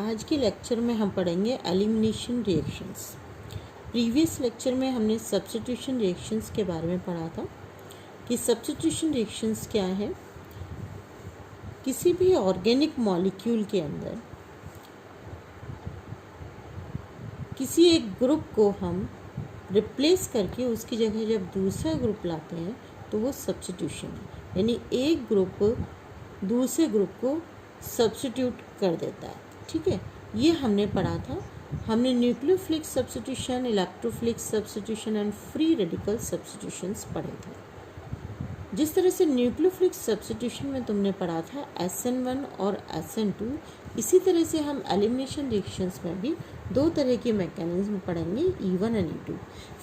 आज के लेक्चर में हम पढ़ेंगे एलिमिनेशन रिएक्शंस। प्रीवियस लेक्चर में हमने सब्स्टिट्यूशन रिएक्शंस के बारे में पढ़ा था कि सब्स्टिट्यूशन रिएक्शंस क्या है। किसी भी ऑर्गेनिक मॉलिक्यूल के अंदर किसी एक ग्रुप को हम रिप्लेस करके उसकी जगह जब दूसरा ग्रुप लाते हैं तो वो सब्स्टिट्यूशन है, यानी एक ग्रुप दूसरे ग्रुप को सब्स्टिट्यूट कर देता है। ठीक है, ये हमने पढ़ा था। हमने nucleophilic substitution, electrophilic substitution and free radical substitutions पढ़े थे। जिस तरह से न्यूक्लियोफिलिक सब्स्टिट्यूशन में तुमने पढ़ा था SN1 और SN2, इसी तरह से हम एलिमिनेशन रिएक्शंस में भी दो तरह के मैकेनिज्म पढ़ेंगे, E1 एंड E2।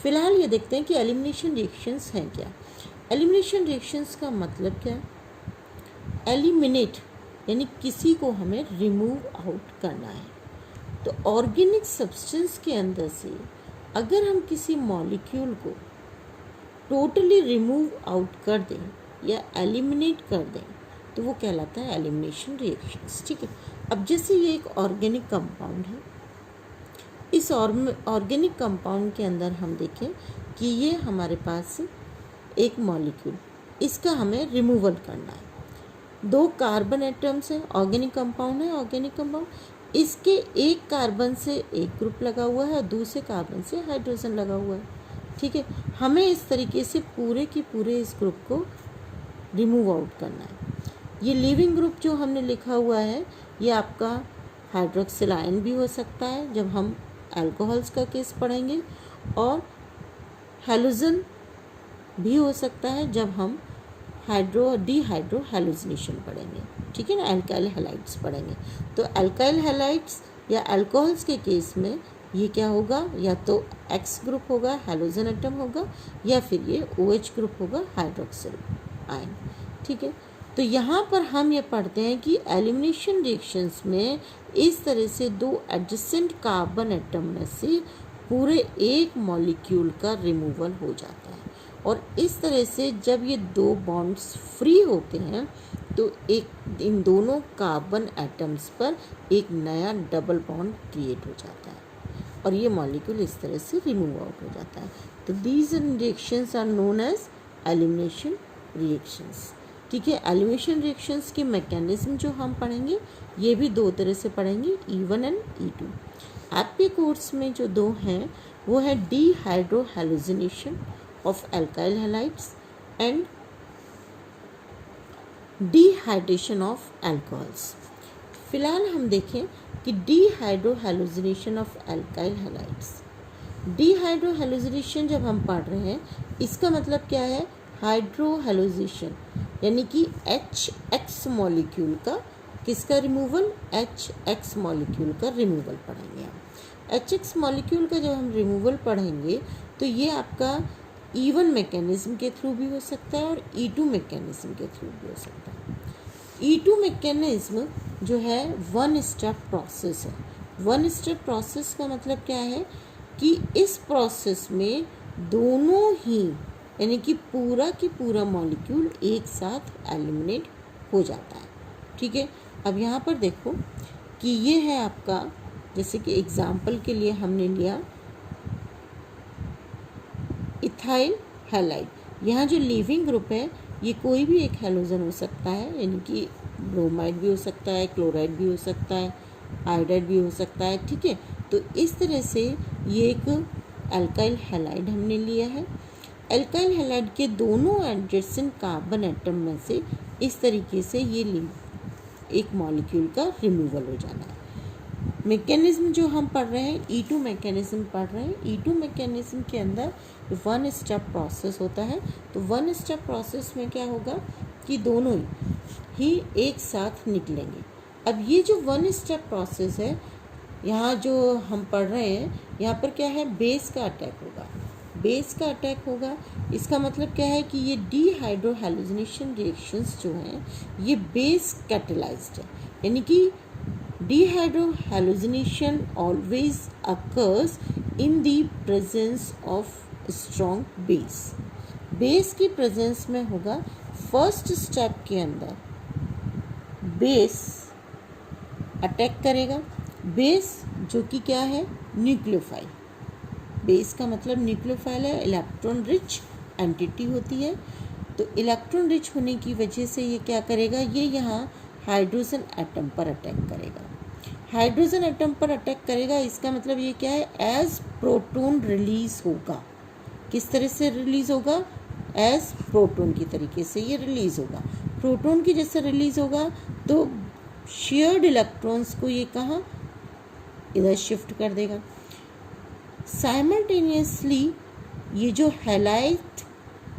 फिलहाल ये देखते हैं कि एलिमिनेशन रिएक्शंस हैं क्या। एलिमिनेशन रिएक्शंस का मतलब क्या है? एलिमिनेट यानी किसी को हमें रिमूव आउट करना है। तो ऑर्गेनिक सब्सटेंस के अंदर से अगर हम किसी मॉलिक्यूल को टोटली रिमूव आउट कर दें या एलिमिनेट कर दें तो वो कहलाता है एलिमिनेशन रिएक्शंस। ठीक है, अब जैसे ये एक ऑर्गेनिक कंपाउंड है, इस ऑर्गेनिक कंपाउंड के अंदर हम देखें कि ये हमारे पास एक मॉलिक्यूल, इसका हमें रिमूवल करना है। दो कार्बन एटम्स है, ऑर्गेनिक कंपाउंड है। ऑर्गेनिक कंपाउंड, इसके एक कार्बन से एक ग्रुप लगा हुआ है और दूसरे कार्बन से हाइड्रोजन लगा हुआ है। ठीक है, हमें इस तरीके से पूरे की पूरे इस ग्रुप को रिमूव आउट करना है। ये लिविंग ग्रुप जो हमने लिखा हुआ है ये आपका हाइड्रोक्सिल आयन भी हो सकता है जब हम अल्कोहल्स का केस पढ़ेंगे, और हैलोजन भी हो सकता है जब हम डिहाइड्रो हैलोजिनेशन पढ़ेंगे। ठीक है ना, अल्काइल हैलाइड्स पढ़ेंगे। तो अल्काइल हैलाइड्स या अल्कोहल्स के केस में ये क्या होगा, या तो X ग्रुप होगा, हैलोजन एटम होगा, या फिर ये OH ग्रुप होगा, हाइड्रोक्सिल आयन। ठीक है, तो यहाँ पर हम ये पढ़ते हैं कि एलिमिनेशन रिएक्शंस में इस तरह से दो एडजेसेंट कार्बन एटम में से पूरे एक मॉलिक्यूल का रिमूवल हो जाता है। और इस तरह से जब ये दो बॉन्ड्स फ्री होते हैं तो एक इन दोनों कार्बन एटम्स पर एक नया डबल बॉन्ड क्रिएट हो जाता है और ये मॉलिक्यूल इस तरह से रिमूव आउट हो जाता है। तो these reactions are known as elimination reactions. ठीक है, एलिमिनेशन रिएक्शंस के मैकेनिज्म जो हम पढ़ेंगे ये भी दो तरह से पढ़ेंगे, E1 एंड E2। आपके कोर्स में जो दो हैं वो है dehydro halogenation of alkyl halides and dehydration of alcohols। फिलहाल हम देखें कि डिहाइड्रोहैलोजिनेशन ऑफ अल्काइल हैलाइड्स। डिहाइड्रोहैलोजिनेशन जब हम पढ़ रहे हैं इसका मतलब क्या है, हाइड्रोहैलोजिनेशन यानी कि HX मॉलिक्यूल का किसका रिमूवल, HX मॉलिक्यूल का रिमूवल पढ़ेंगे हम। HX मॉलिक्यूल का जब हम रिमूवल पढ़ेंगे तो ये आपका E1 मैकेनिज्म के थ्रू भी हो सकता है और E2 मैकेनिज्म के थ्रू भी हो सकता है। E2 मैकेनिज्म जो है वन स्टेप प्रोसेस है। वन स्टेप प्रोसेस का मतलब क्या है कि इस प्रोसेस में दोनों ही यानी कि पूरा की पूरा मॉलिक्यूल एक साथ एलिमिनेट हो जाता है। ठीक है, अब यहाँ पर देखो कि ये है आपका, जैसे कि एग्जाम्पल के लिए हमने लिया इथाइल हैलाइड। यहाँ जो लिविंग ग्रुप है ये कोई भी एक हैलोजन हो सकता है, यानी कि ब्रोमाइड भी हो सकता है, क्लोराइड भी हो सकता है, आयोडाइड भी हो सकता है। ठीक है, तो इस तरह से ये एक अल्काइल हैलाइड हमने लिया है। अल्काइल हैलाइड के दोनों एडजेसेंट कार्बन एटम में से इस तरीके से ये एक मॉलिक्यूल का रिमूवल हो जाना है। मैकेनिज्म जो हम पढ़ रहे हैं E2 मैकेनिज्म पढ़ रहे हैं। E2 मैकेनिज्म के अंदर वन स्टेप प्रोसेस होता है। तो वन स्टेप प्रोसेस में क्या होगा कि दोनों ही एक साथ निकलेंगे। अब ये जो वन स्टेप प्रोसेस है यहाँ जो हम पढ़ रहे हैं, यहाँ पर क्या है, बेस का अटैक होगा। बेस का अटैक होगा, इसका मतलब क्या है कि ये डिहाइड्रोहैलोजिनेशन रिएक्शंस जो हैं ये बेस कैटेलाइज्ड है, यानी कि dehydrohallucination always occurs in the presence of strong base। Base की प्रेजेंस में होगा। फर्स्ट स्टेप के अंदर बेस अटैक करेगा, बेस जो कि क्या है, न्यूक्लियोफाइल। बेस का मतलब न्यूक्लियोफाइल है, इलेक्ट्रॉन रिच एंटिटी होती है। तो इलेक्ट्रॉन रिच होने की वजह से ये क्या करेगा, ये यहाँ हाइड्रोजन एटम पर अटैक करेगा। हाइड्रोजन एटम पर अटैक करेगा, इसका मतलब ये क्या है, एज प्रोटॉन रिलीज होगा। किस तरह से रिलीज होगा, एज प्रोटॉन की तरीके से ये रिलीज होगा। प्रोटॉन की जैसे रिलीज होगा तो शेयर्ड इलेक्ट्रॉन्स को ये कहाँ, इधर शिफ्ट कर देगा। साइमल्टेनियसली ये जो हैलाइड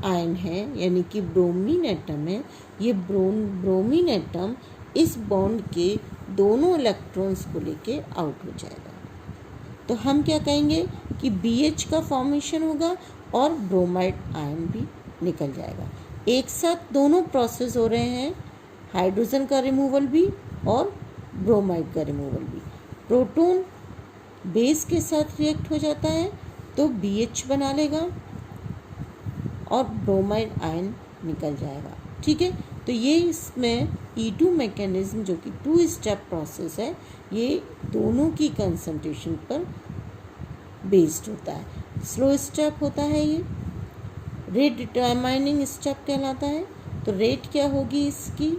आयन है यानी कि ब्रोमीन एटम है, ये ब्रोमीन एटम इस बॉन्ड के दोनों इलेक्ट्रॉन्स को लेके आउट हो जाएगा। तो हम क्या कहेंगे कि BH का फॉर्मेशन होगा और ब्रोमाइड आयन भी निकल जाएगा। एक साथ दोनों प्रोसेस हो रहे हैं, हाइड्रोजन का रिमूवल भी और ब्रोमाइड का रिमूवल भी। प्रोटॉन बेस के साथ रिएक्ट हो जाता है तो BH बना लेगा और ब्रोमाइड आयन निकल जाएगा। ठीक है, तो ये इसमें E2 मैकेनिज्म जो कि 2 स्टेप प्रोसेस है, ये दोनों की कंसंट्रेशन पर बेस्ड होता है। स्लो स्टेप होता है, ये रेट डिटरमाइनिंग स्टेप कहलाता है। तो रेट क्या होगी इसकी,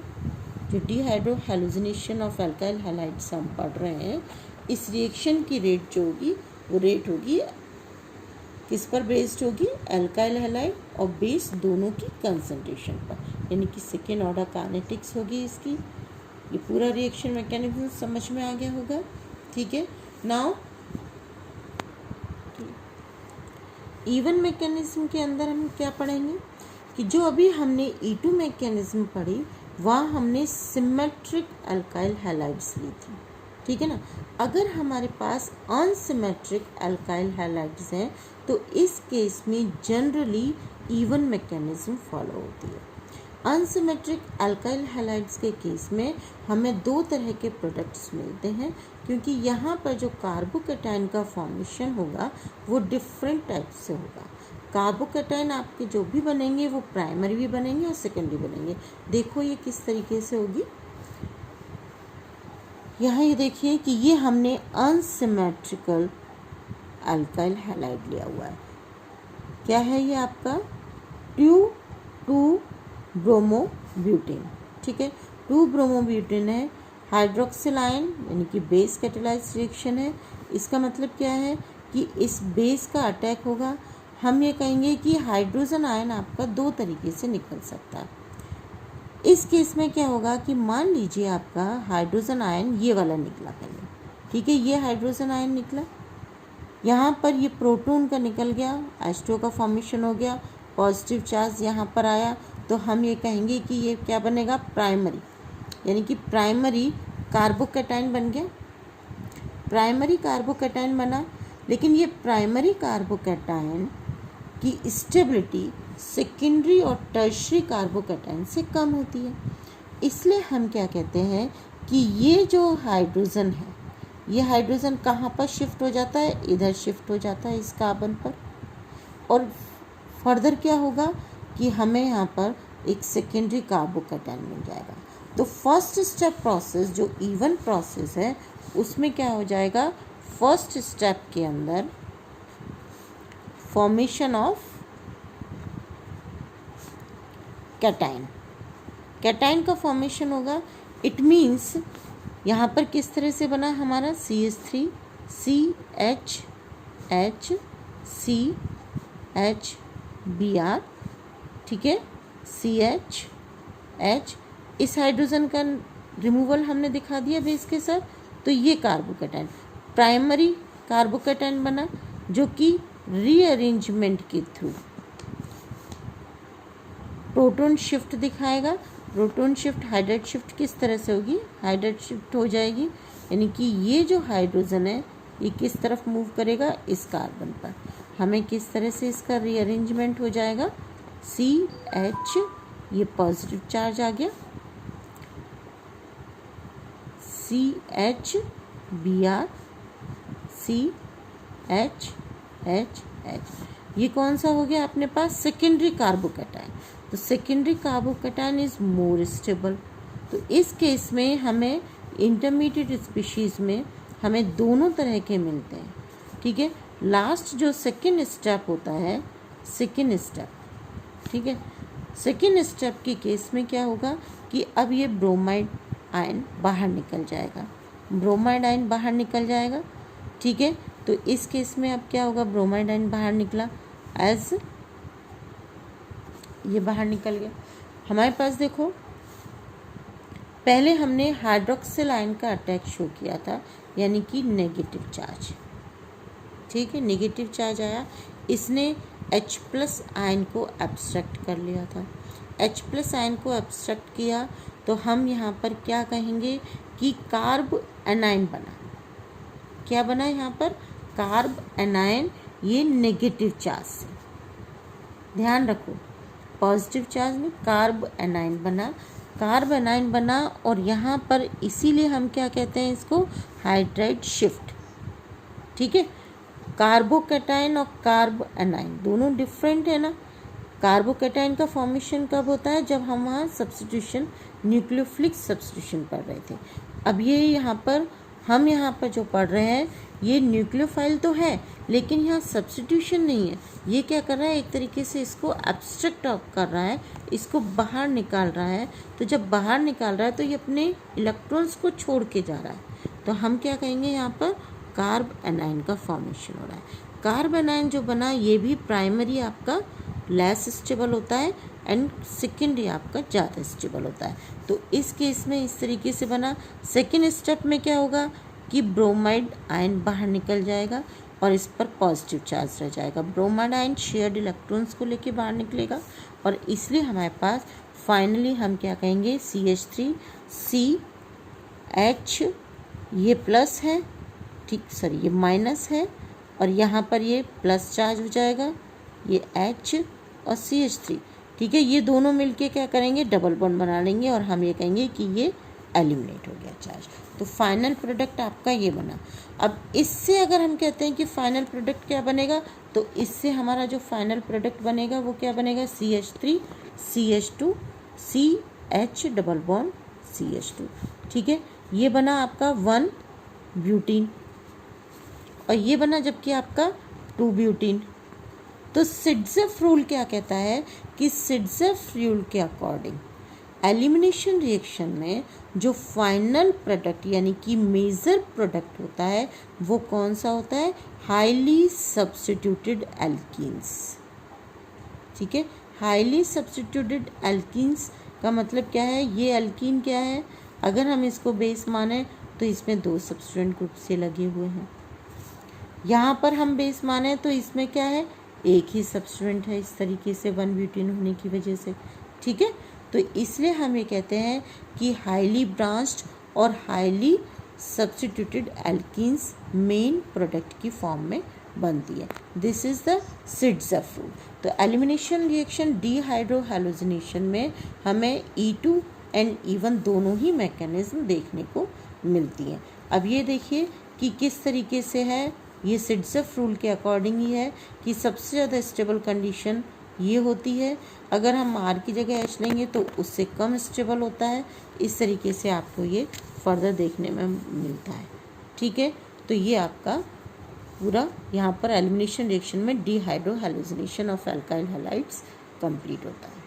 जो dehydro halogenation of alkyl halides हम पढ़ रहे हैं, इस रिएक्शन की रेट जो होगी वो रेट होगी किस पर बेस्ड होगी, अल्काइल हैलाइड और बेस दोनों की कंसंट्रेशन पर, यानी कि सेकेंड ऑर्डर काइनेटिक्स होगी इसकी। ये पूरा रिएक्शन मैकेनिज्म समझ में आ गया होगा। ठीक है, नाउ इवन मैकेनिज्म के अंदर हम क्या पढ़ेंगे कि जो अभी हमने E2 मैकेनिज्म पढ़ी वहाँ हमने सिमेट्रिक अल्काइल हैलाइड्स ली थी। ठीक है ना, अगर हमारे पास अनसिमेट्रिक अल्काइल हैलाइड्स हैं तो इस केस में जनरली इवन मैकेनिज्म फॉलो होती है। अनसिमेट्रिक अल्काइल हैलाइड्स के केस में हमें 2 तरह के प्रोडक्ट्स मिलते हैं, क्योंकि यहाँ पर जो कार्बोकैटायन का फॉर्मेशन होगा वो डिफरेंट टाइप से होगा। कार्बोकैटायन आपके जो भी बनेंगे वो प्राइमरी भी बनेंगे और सेकेंडरी बनेंगे। देखो ये किस तरीके से होगी, यहाँ ये देखिए कि ये हमने अनसिमेट्रिकल अल्काइल हैलाइड लिया हुआ है। क्या है ये आपका 2,2-ब्रोमोब्यूटेन। ठीक है, 2-ब्रोमोब्यूटेन है, हाइड्रोक्सिल आयन यानी कि बेस कैटालाइज्ड रिएक्शन है। इसका मतलब क्या है कि इस बेस का अटैक होगा। हम ये कहेंगे कि हाइड्रोजन आयन आपका 2 तरीके से निकल सकता है। इस केस में क्या होगा कि मान लीजिए आपका हाइड्रोजन आयन ये वाला निकला पहले। ठीक है, ये हाइड्रोजन आयन निकला, यहाँ पर ये प्रोटॉन का निकल गया, H2O का फॉर्मेशन हो गया, पॉजिटिव चार्ज यहाँ पर आया, तो हम ये कहेंगे कि ये क्या बनेगा, प्राइमरी, यानी कि प्राइमरी कार्बोकैटायन बन गया। प्राइमरी कार्बोकैटायन बना, लेकिन ये प्राइमरी कार्बोकैटायन की स्टेबिलिटी सेकेंडरी और टर्शरी कार्बोकैटायन से कम होती है। इसलिए हम क्या कहते हैं कि ये जो हाइड्रोजन है, ये हाइड्रोजन कहाँ पर शिफ्ट हो जाता है, इधर शिफ्ट हो जाता है इस कार्बन पर, और फर्दर क्या होगा कि हमें यहाँ पर एक सेकेंडरी कार्बोकैटायन मिल जाएगा। तो फर्स्ट स्टेप प्रोसेस जो इवन प्रोसेस है उसमें क्या हो जाएगा, फर्स्ट स्टेप के अंदर फॉर्मेशन ऑफ कैटायन, कैटायन का फॉर्मेशन होगा। इट मीन्स यहाँ पर किस तरह से बना हमारा CH3 CH CH Br, ठीक है, CH इस हाइड्रोजन का रिमूवल हमने दिखा दिया बेस के साथ। तो ये कार्बोकैटायन प्राइमरी कार्बोकैटायन बना जो कि रीअरेंजमेंट के थ्रू प्रोटॉन शिफ्ट दिखाएगा। प्रोटॉन शिफ्ट हाइड्राइड शिफ्ट किस तरह से होगी, हाइड्राइड शिफ्ट हो जाएगी, यानी कि ये जो हाइड्रोजन है ये किस तरफ मूव करेगा, इस कार्बन पर। हमें किस तरह से इसका रीअरेंजमेंट हो जाएगा, CH ये पॉजिटिव चार्ज आ गया, CH Br CH H ये कौन सा हो गया अपने पास, सेकेंडरी कार्बोकैटायन। तो secondary carbocation is more stable. तो इस केस में हमें इंटरमीडिएट स्पीशीज़ में हमें दोनों तरह के मिलते हैं, ठीक है। लास्ट जो सेकेंड स्टेप होता है, सेकेंड स्टेप, ठीक है, सेकेंड स्टेप के केस में क्या होगा कि अब ये ब्रोमाइड आयन बाहर निकल जाएगा, ब्रोमाइड आयन बाहर निकल जाएगा, ठीक है। तो इस केस में अब क्या होगा, ब्रोमाइड आयन बाहर निकला, एज ये बाहर निकल गया। हमारे पास देखो, पहले हमने हाइड्रोक्सिल आयन का अटैक शो किया था, यानी कि नेगेटिव चार्ज, ठीक है, नेगेटिव चार्ज आया, इसने H+ आयन को एब्स्ट्रैक्ट कर लिया था। H+ आयन को एब्स्ट्रैक्ट किया तो हम यहाँ पर क्या कहेंगे कि कार्ब एनायन बना। क्या बना यहाँ पर, कार्ब एनायन, ये नेगेटिव चार्ज से, ध्यान रखो, पॉजिटिव चार्ज में कार्ब एनायन बना, कार्ब एनायन बना, और यहाँ पर इसीलिए हम क्या कहते हैं इसको, हाइड्राइड शिफ्ट, ठीक है। कार्बोकैटायन और कार्ब एनायन दोनों डिफरेंट है ना। कार्बोकैटायन का फॉर्मेशन कब होता है, जब हम वहाँ सब्स्टिट्यूशन, न्यूक्लियोफिलिक सब्स्टिट्यूशन पढ़ रहे थे। अब ये यहाँ पर हम यहाँ पर जो पढ़ रहे हैं, ये न्यूक्लियोफाइल तो है लेकिन यहाँ सब्स्टिट्यूशन नहीं है। ये क्या कर रहा है, एक तरीके से इसको एब्स्ट्रैक्ट कर रहा है, इसको बाहर निकाल रहा है। तो जब बाहर निकाल रहा है तो ये अपने इलेक्ट्रॉन्स को छोड़ के जा रहा है। तो हम क्या कहेंगे, यहाँ पर कार्ब एनायन का फॉर्मेशन हो रहा है। कार्ब एनायन जो बना, ये भी प्राइमरी आपका लेस स्टेबल होता है एंड सेकेंडरी आपका ज़्यादा स्टेबल होता है। तो इस केस में इस तरीके से बना। सेकेंड स्टेप में क्या होगा कि ब्रोमाइड आयन बाहर निकल जाएगा और इस पर पॉजिटिव चार्ज रह जाएगा। ब्रोमाइड आयन शेयर्ड इलेक्ट्रॉन्स को लेके बाहर निकलेगा और इसलिए हमारे पास फाइनली हम क्या कहेंगे, CH3 CH, ये प्लस है, ठीक, सॉरी ये माइनस है, और यहाँ पर ये प्लस चार्ज हो जाएगा, ये H और CH3, ठीक है। ये दोनों मिलके क्या करेंगे, डबल बॉन्ड बना लेंगे और हम ये कहेंगे कि ये एलिमिनेट हो गया चार्ज। तो फाइनल प्रोडक्ट आपका ये बना। अब इससे अगर हम कहते हैं कि फाइनल प्रोडक्ट क्या बनेगा, तो इससे हमारा जो फाइनल प्रोडक्ट बनेगा वो क्या बनेगा, CH3 CH2 CH double bond CH2, ठीक है। ये बना आपका 1 ब्यूटीन और ये बना जबकि आपका 2 ब्यूटीन। तो सिट्ज़ेफ रूल क्या कहता है कि सिट्ज़ेफ रूल के अकॉर्डिंग एलिमिनेशन रिएक्शन में जो फाइनल प्रोडक्ट यानी कि मेजर प्रोडक्ट होता है वो कौन सा होता है, हाईली सब्स्टिट्यूटेड एल्कीन्स, ठीक है। हाईली सब्स्टिट्यूटेड एल्कीन्स का मतलब क्या है, ये एल्कीन क्या है, अगर हम इसको बेस माने तो इसमें 2 सब्स्टिट्यूएंट ग्रुप से लगे हुए हैं। यहाँ पर हम बेस माने तो इसमें क्या है, एक ही सब्स्टिट्यूएंट है, इस तरीके से 1 ब्यूटीन होने की वजह से, ठीक है। तो इसलिए हम ये कहते हैं कि हाईली ब्रांच्ड और highly substituted alkenes main product की फॉर्म में बनती है। This is the Saytzeff rule. तो एलिमिनेशन रिएक्शन डीहाइड्रोहैलोजिनेशन में हमें E2 एंड E1 दोनों ही मैकेनिज्म देखने को मिलती हैं। अब ये देखिए कि किस तरीके से है, ये सिट्ज़ेफ रूल के अकॉर्डिंग ही है कि सबसे ज़्यादा स्टेबल कंडीशन ये होती है, अगर हम R की जगह H लेंगे तो उससे कम स्टेबल होता है। इस तरीके से आपको ये फर्दर देखने में मिलता है, ठीक है। तो ये आपका पूरा यहाँ पर एलिमिनेशन रिएक्शन में डीहाइड्रोहैलोजिनेशन ऑफ एल्काइल हैलाइड्स कंप्लीट होता है।